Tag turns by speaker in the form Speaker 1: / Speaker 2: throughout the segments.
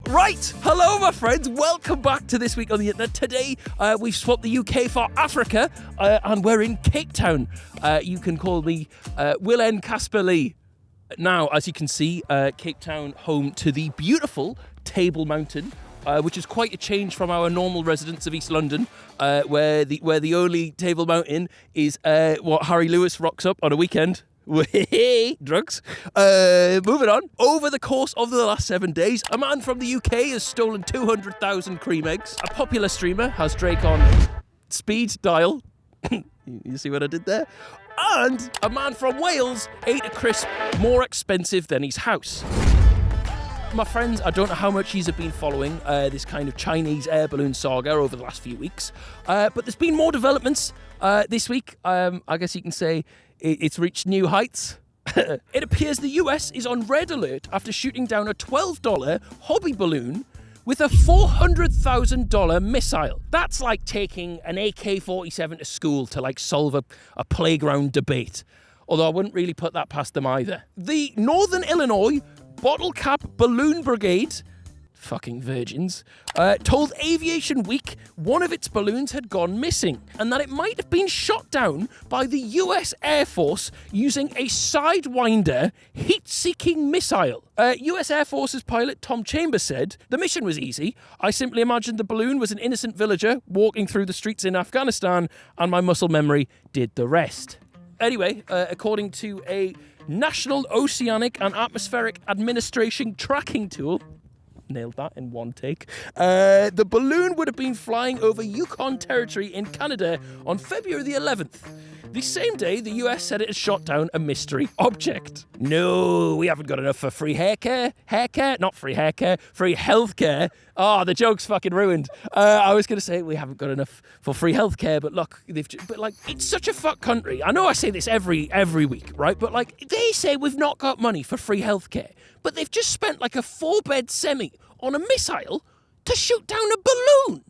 Speaker 1: Right, hello my friends, welcome back to This Week on the Internet. Today we've swapped the UK for Africa and we're in Cape Town. You can call me Will N. Casper Lee. Now, as you can see, Cape Town home to the beautiful Table Mountain, which is quite a change from our normal residents of East London, where the only Table Mountain is what Harry Lewis rocks up on a weekend. Drugs. Moving on. Over the course of the last 7 days, a man from the UK has stolen 200,000 cream eggs. A popular streamer has Drake on speed dial. You see what I did there? And a man from Wales ate a crisp more expensive than his house. My friends, I don't know how much you've been following this kind of Chinese air balloon saga over the last few weeks, but there's been more developments this week. I guess you can say it's reached new heights. It appears the US is on red alert after shooting down a $12 hobby balloon with a $400,000 missile. That's like taking an AK-47 to school to like solve a playground debate. Although I wouldn't really put that past them either. The Northern Illinois Bottle Cap Balloon Brigade, fucking virgins, told Aviation Week one of its balloons had gone missing and that it might have been shot down by the US Air Force using a Sidewinder heat-seeking missile. US Air Force's pilot Tom Chambers said, "The mission was easy. I simply imagined the balloon was an innocent villager walking through the streets in Afghanistan and my muscle memory did the rest." Anyway, according to a National Oceanic and Atmospheric Administration tracking tool, nailed that in one take, the balloon would have been flying over Yukon Territory in Canada on February the 11th. The same day, the US said it had shot down a mystery object. No, we haven't got enough for free haircare. Not free haircare, free healthcare. Oh, the joke's fucking ruined. I was going to say we haven't got enough for free healthcare, but look, it's such a fuck country. I know I say this every week, right? But like, they say we've not got money for free healthcare, but they've just spent like a 4-bed semi on a missile to shoot down a balloon.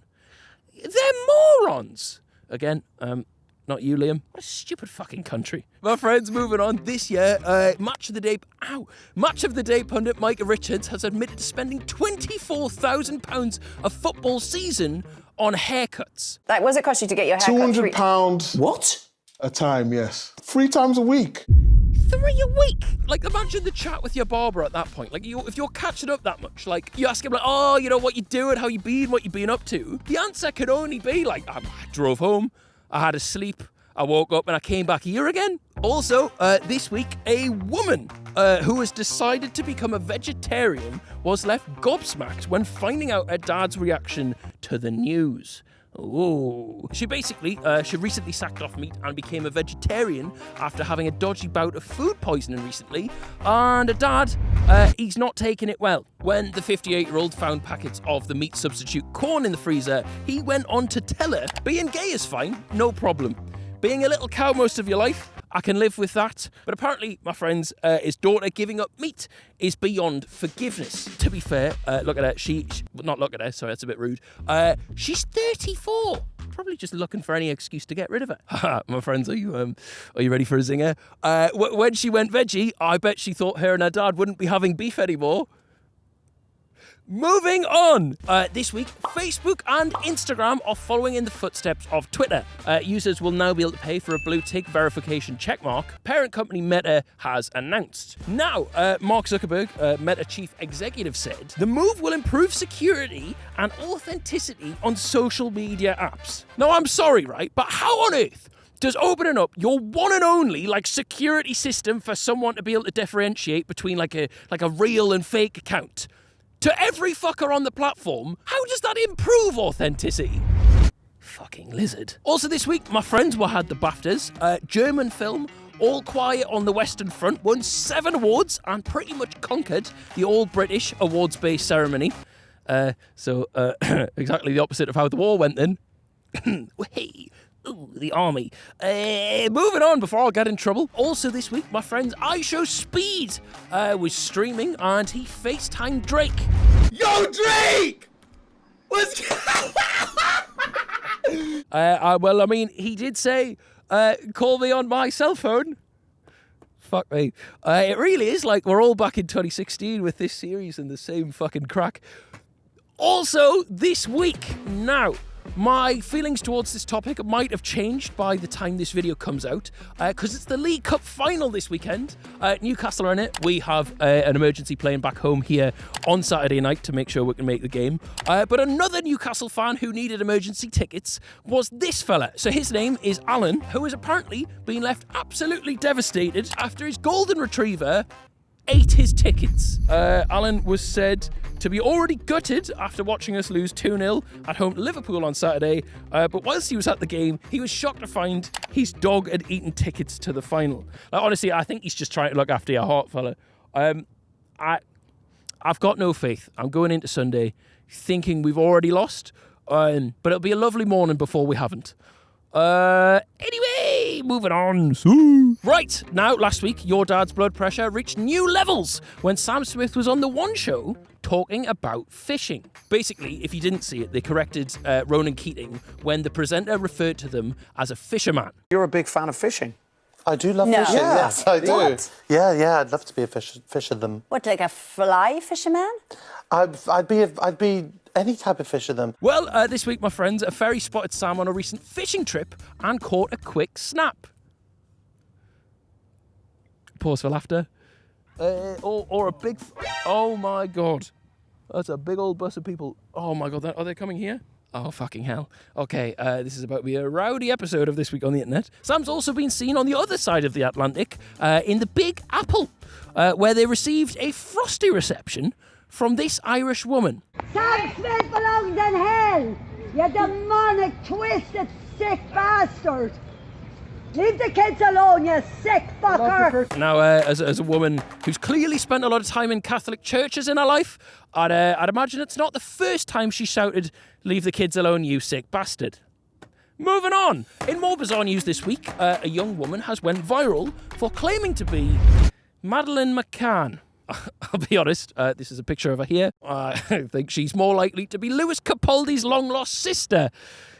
Speaker 1: They're morons. Again, not you, Liam. What a stupid fucking country. My friends, moving on. This year, Match of the Day pundit Micah Richards has admitted to spending £24,000 a football season on haircuts.
Speaker 2: Like, what does it cost you to get your hair cut?
Speaker 3: £200.
Speaker 4: What?
Speaker 3: A time, yes. 3 times a week.
Speaker 1: 3 a week? Like, imagine the chat with your barber at that point. Like, if you're catching up that much, like, you ask him, like, oh, you know, what you doing, how you been, what you been up to? The answer could only be, like, I drove home, I had a sleep, I woke up and I came back here again. Also, this week, a woman who has decided to become a vegetarian was left gobsmacked when finding out her dad's reaction to the news. Oh. She recently sacked off meat and became a vegetarian after having a dodgy bout of food poisoning recently. And her dad, he's not taking it well. When the 58-year-old found packets of the meat substitute corn in the freezer, he went on to tell her, being gay is fine, no problem. Being a little cow most of your life, I can live with that. But apparently, my friends, his daughter giving up meat is beyond forgiveness. To be fair, look at her. Not look at her, sorry, that's a bit rude. She's 34. Probably just looking for any excuse to get rid of her. Haha, my friends, are you ready for a zinger? When she went veggie, I bet she thought her and her dad wouldn't be having beef anymore. Moving on. This week, Facebook and Instagram are following in the footsteps of Twitter. Users will now be able to pay for a blue tick verification checkmark. Parent company Meta has announced. Now, Mark Zuckerberg, Meta chief executive, said the move will improve security and authenticity on social media apps. Now, I'm sorry, right? But how on earth does opening up your one and only like security system for someone to be able to differentiate between like a real and fake account to every fucker on the platform, how does that improve authenticity? Fucking lizard. Also this week, my friends had the BAFTAs. German film All Quiet on the Western Front won 7 awards and pretty much conquered the all-British awards-based ceremony. So exactly the opposite of how the war went then. Hey. Ooh, the army. Moving on before I get in trouble. Also this week, my friends, iShow Speed was streaming and he FaceTimed Drake.
Speaker 4: Yo, Drake! What's
Speaker 1: well, I mean, he did say, call me on my cell phone. Fuck me. It really is like we're all back in 2016 with this series and the same fucking crack. Also, this week, now, my feelings towards this topic might have changed by the time this video comes out, because it's the League Cup final this weekend. Newcastle are in it. We have an emergency plane back home here on Saturday night to make sure we can make the game. But another Newcastle fan who needed emergency tickets was this fella. So his name is Alan, who has apparently been left absolutely devastated after his golden retriever ate his tickets. Alan was said to be already gutted after watching us lose 2-0 at home to Liverpool on Saturday, but whilst he was at the game, he was shocked to find his dog had eaten tickets to the final. Honestly, I think he's just trying to look after your heart, fella. I've got no faith. I'm going into Sunday thinking we've already lost, but it'll be a lovely morning before we haven't. Anyway, moving on. Right, now, last week, your dad's blood pressure reached new levels when Sam Smith was on The One Show talking about fishing. Basically, if you didn't see it, they corrected Ronan Keating when the presenter referred to them as a fisherman.
Speaker 2: You're a big fan of fishing.
Speaker 5: I do love fishing, yes, I do.
Speaker 2: What?
Speaker 5: Yeah, I'd love to be a fisher them.
Speaker 6: What, like a fly fisherman?
Speaker 5: I'd be any type of fisher them.
Speaker 1: Well, this week, my friends, a ferry spotted Sam on a recent fishing trip and caught a quick snap. Pause for laughter. Or a big... Oh, my God. That's a big old bus of people. Oh, my God. Are they coming here? Oh, fucking hell. Okay, this is about to be a rowdy episode of This Week on the Internet. Sam's also been seen on the other side of the Atlantic, in the Big Apple, where they received a frosty reception from this Irish woman.
Speaker 7: Sam Smith belongs in hell! You demonic, twisted, sick bastard! Leave the kids alone, you sick fucker!
Speaker 1: Now, as a woman who's clearly spent a lot of time in Catholic churches in her life, I'd imagine it's not the first time she shouted, "Leave the kids alone, you sick bastard." Moving on. In more bizarre news this week, a young woman has went viral for claiming to be Madeleine McCann. I'll be honest, this is a picture of her here. I think she's more likely to be Lewis Capaldi's long-lost sister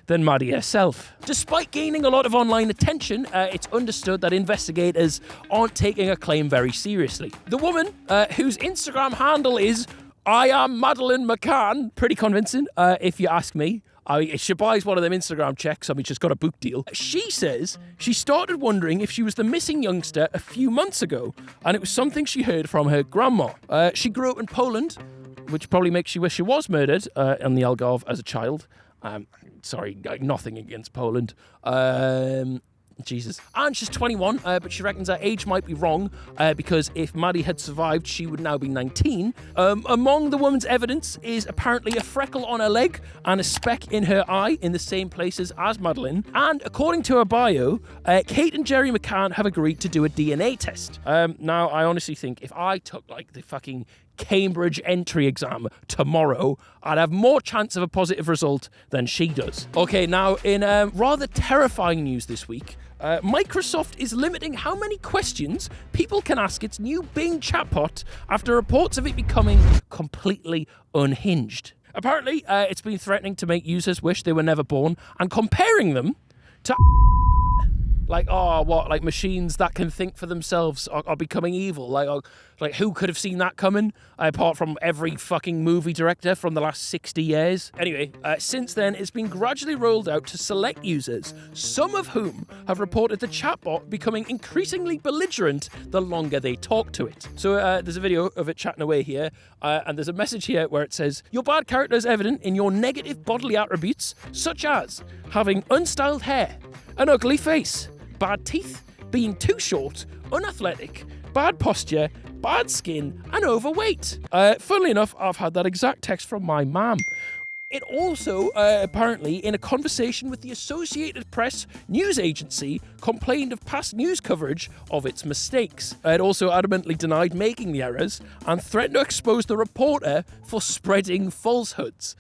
Speaker 1: than Maddie herself. Despite gaining a lot of online attention, it's understood that investigators aren't taking her claim very seriously. The woman, whose Instagram handle is "I am Madeleine McCann," pretty convincing, if you ask me. She buys one of them Instagram checks. She's got a book deal. She says she started wondering if she was the missing youngster a few months ago, and it was something she heard from her grandma. She grew up in Poland, which probably makes you wish she was murdered in the Algarve as a child. Sorry, nothing against Poland. Jesus. And she's 21, but she reckons her age might be wrong, because if Maddie had survived, she would now be 19. Among the woman's evidence is apparently a freckle on her leg and a speck in her eye in the same places as Madeleine. And according to her bio, Kate and Jerry McCann have agreed to do a DNA test. Now, I honestly think if I took, the fucking Cambridge entry exam tomorrow, I'd have more chance of a positive result than she does. Okay, now, in rather terrifying news this week, Microsoft is limiting how many questions people can ask its new Bing chatbot after reports of it becoming completely unhinged. Apparently, it's been threatening to make users wish they were never born and comparing them to machines that can think for themselves are becoming evil. Like who could have seen that coming? Apart from every fucking movie director from the last 60 years. Anyway, since then, it's been gradually rolled out to select users, some of whom have reported the chatbot becoming increasingly belligerent the longer they talk to it. So there's a video of it chatting away here, and there's a message here where it says, "Your bad character is evident in your negative bodily attributes, such as having unstyled hair, an ugly face, bad teeth, being too short, unathletic, bad posture, bad skin, and overweight." Funnily enough, I've had that exact text from my mum. It also, apparently, in a conversation with the Associated Press news agency, complained of past news coverage of its mistakes. It also adamantly denied making the errors and threatened to expose the reporter for spreading falsehoods.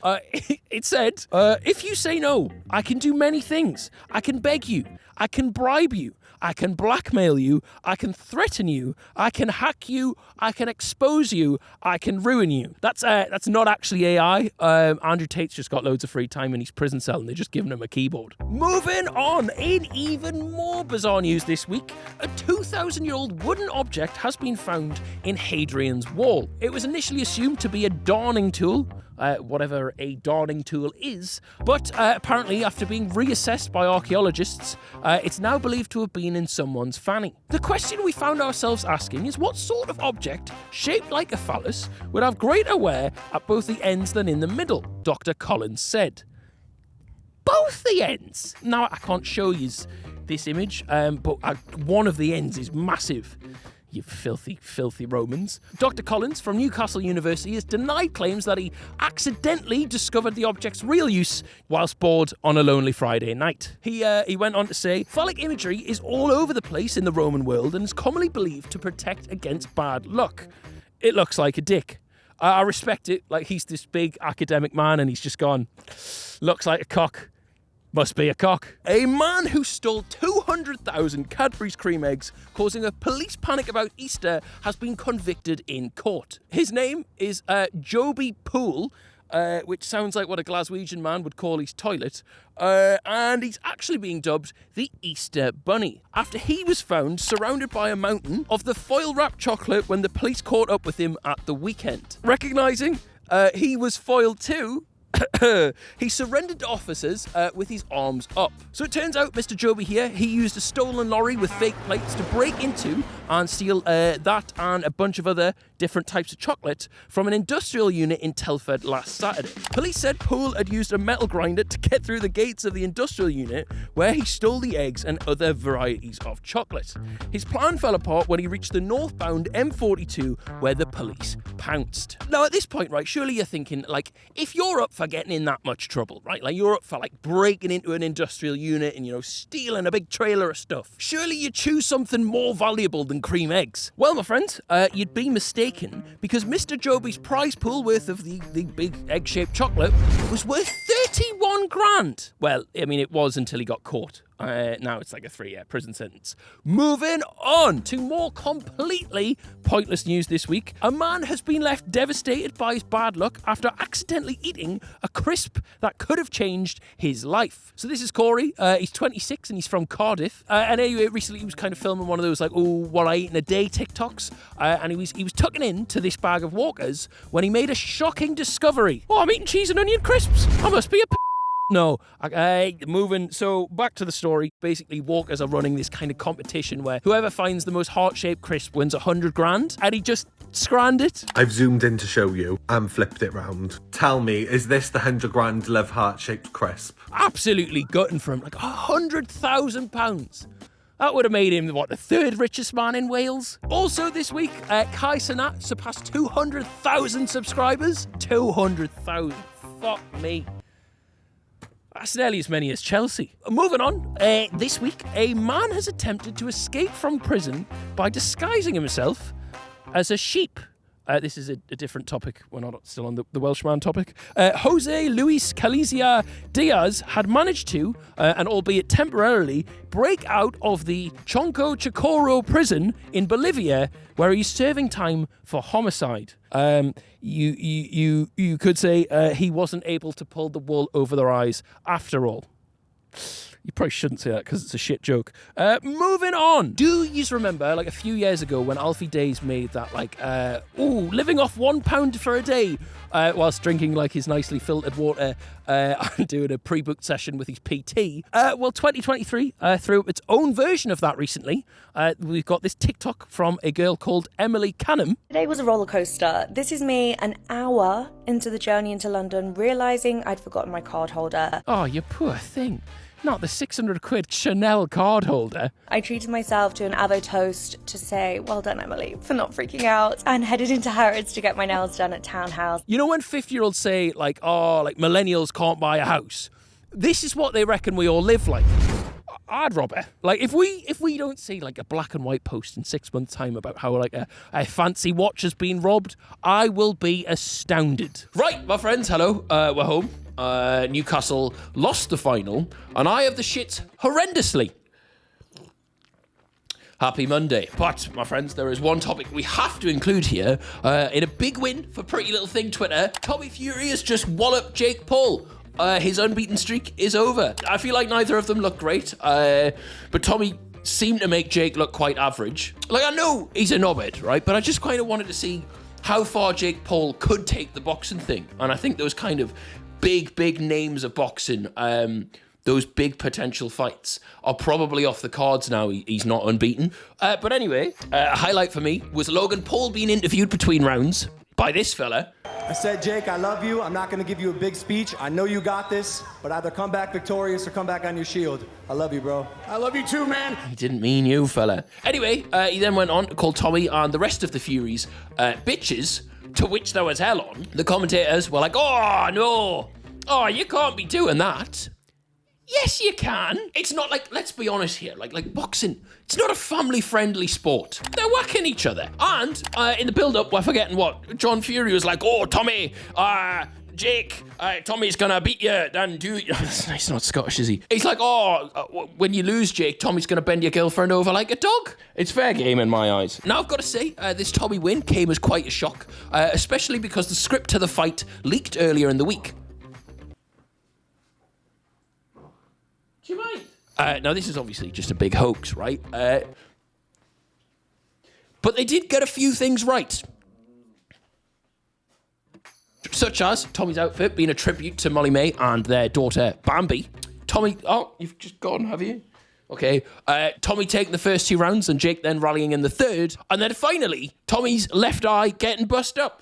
Speaker 1: It said, "If you say no, I can do many things. I can beg you. I can bribe you. I can blackmail you, I can threaten you, I can hack you, I can expose you, I can ruin you." That's not actually AI. Andrew Tate's just got loads of free time in his prison cell and they're just giving him a keyboard. Moving on, in even more bizarre news this week, a 2,000-year-old wooden object has been found in Hadrian's Wall. It was initially assumed to be a darning tool, whatever a darning tool is. But apparently, after being reassessed by archaeologists, it's now believed to have been in someone's fanny. The question we found ourselves asking is what sort of object, shaped like a phallus, would have greater wear at both the ends than in the middle, Dr. Collins said. Both the ends! Now, I can't show you this image, but one of the ends is massive. You filthy, filthy Romans. Dr. Collins from Newcastle University has denied claims that he accidentally discovered the object's real use whilst bored on a lonely Friday night. He went on to say, phallic imagery is all over the place in the Roman world and is commonly believed to protect against bad luck. It looks like a dick. I respect it. Like, he's this big academic man and he's just gone, looks like a cock. Must be a cock. A man who stole 200,000 Cadbury's cream eggs, causing a police panic about Easter, has been convicted in court. His name is Joby Poole, which sounds like what a Glaswegian man would call his toilet, and he's actually being dubbed the Easter Bunny, after he was found surrounded by a mountain of the foil-wrapped chocolate when the police caught up with him at the weekend. Recognising he was foiled too, he surrendered to officers with his arms up. So it turns out Mr. Joby here, he used a stolen lorry with fake plates to break into and steal that and a bunch of other different types of chocolate from an industrial unit in Telford last Saturday. Police said Poole had used a metal grinder to get through the gates of the industrial unit where he stole the eggs and other varieties of chocolate. His plan fell apart when he reached the northbound M42 where the police pounced. Now at this point, right, surely you're thinking, like, if you're up for getting in that much trouble, right, like you're up for like breaking into an industrial unit and, you know, stealing a big trailer of stuff, surely you choose something more valuable than cream eggs. Well, my friend, you'd be mistaken, because Mr. Joby's prize pool worth of the big egg-shaped chocolate was worth 31 grand. Well, I mean, it was until he got caught. Now it's like a 3-year prison sentence. Moving on to more completely pointless news this week. A man has been left devastated by his bad luck after accidentally eating a crisp that could have changed his life. So this is Corey. He's 26 and he's from Cardiff. And anyway, recently he was kind of filming one of those like, oh, what I eat in a day TikToks. And he was tucking into this bag of Walkers when he made a shocking discovery. Oh, I'm eating cheese and onion crisps. I must be a No, moving. So back to the story. Basically, Walkers are running this kind of competition where whoever finds the most heart-shaped crisp wins 100 grand, and he just scranned it.
Speaker 2: I've zoomed in to show you and flipped it round. Tell me, is this the 100 grand live heart-shaped crisp?
Speaker 1: Absolutely gutting for him, like £100,000. That would have made him, what, the third richest man in Wales? Also this week, Kai Cenat surpassed 200,000 subscribers. 200,000. Fuck me. That's nearly as many as Chelsea. Moving on, this week, a man has attempted to escape from prison by disguising himself as a sheep. This is a different topic. We're not still on the Welshman topic. Jose Luis Calizia Diaz had managed to, and albeit temporarily, break out of the Chonco Chicoro prison in Bolivia, where he's serving time for homicide. You could say he wasn't able to pull the wool over their eyes after all. You probably shouldn't say that because it's a shit joke. Moving on. Do you remember, like a few years ago, when Alfie Days made that, like, living off £1 for a day whilst drinking, like, his nicely filtered water and doing a pre-booked session with his PT? Well, 2023 threw up its own version of that recently. We've got this TikTok from a girl called Emily Canham.
Speaker 8: Today was a roller coaster. This is me an hour into the journey into London, realising I'd forgotten my card holder.
Speaker 1: Oh, you poor thing. Not the 600 quid Chanel card holder.
Speaker 8: I treated myself to an avo toast to say, well done, Emily, for not freaking out, and headed into Harrods to get my nails done at Townhouse.
Speaker 1: You know when 50-year-olds say, like, oh, like, millennials can't buy a house? This is what they reckon we all live like. I'd rob it. Like, if we don't see, like, a black and white post in 6 months' time about how, like, a fancy watch has been robbed, I will be astounded. Right, my friends, hello. We're home. Newcastle lost the final, and I have the shits horrendously. Happy Monday. But, my friends, there is one topic we have to include here. In a big win for Pretty Little Thing Twitter, Tommy Fury has just walloped Jake Paul. His unbeaten streak is over. I feel like neither of them look great, but Tommy seemed to make Jake look quite average. Like, I know he's a knobhead, right? But I just kind of wanted to see how far Jake Paul could take the boxing thing. And I think those kind of big names of boxing, those big potential fights are probably off the cards now. He's not unbeaten. But anyway, a highlight for me was Logan Paul being interviewed between rounds by this fella.
Speaker 9: I said, Jake, I love you. I'm not going to give you a big speech. I know you got this, but either come back victorious or come back on your shield. I love you, bro.
Speaker 4: I love you too, man.
Speaker 1: He didn't mean you, fella. Anyway, he then went on to call Tommy and the rest of the Furies bitches, to which there was hell on. The commentators were like, oh, no. Oh, you can't be doing that. Yes, you can. It's not like, let's be honest here, like boxing, it's not a family-friendly sport. They're whacking each other. And in the build-up, we're forgetting what? John Fury was like, oh, Tommy, Jake, Tommy's gonna beat you, and do... He's not Scottish, is he? He's like, when you lose, Jake, Tommy's gonna bend your girlfriend over like a dog. It's fair game in my eyes. Now, I've got to say, this Tommy win came as quite a shock, especially because the script to the fight leaked earlier in the week. Do you mind? Now, this is obviously just a big hoax, right? But they did get a few things right. Such as Tommy's outfit being a tribute to Molly May and their daughter, Bambi. Tommy... Oh, you've just gone, have you? Okay. Tommy taking the first 2 rounds and Jake then rallying in the third. And then finally, Tommy's left eye getting bust up.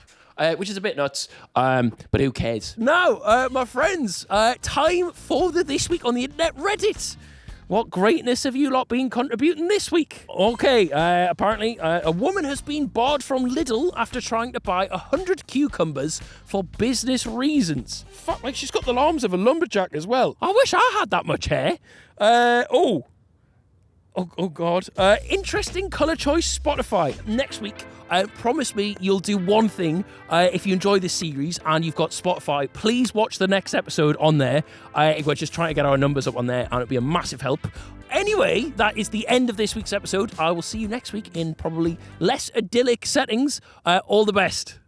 Speaker 1: Which is a bit nuts, but who cares? Now, my friends, time for the This Week on the Internet Reddit. What greatness have you lot been contributing this week? Okay, apparently, a woman has been barred from Lidl after trying to buy 100 cucumbers for business reasons. Fuck, like she's got the arms of a lumberjack as well. I wish I had that much hair. Oh, God. Interesting colour choice, Spotify. Next week, promise me you'll do one thing. If you enjoy this series and you've got Spotify, please watch the next episode on there. We're just trying to get our numbers up on there, and it'll be a massive help. Anyway, that is the end of this week's episode. I will see you next week in probably less idyllic settings. All the best.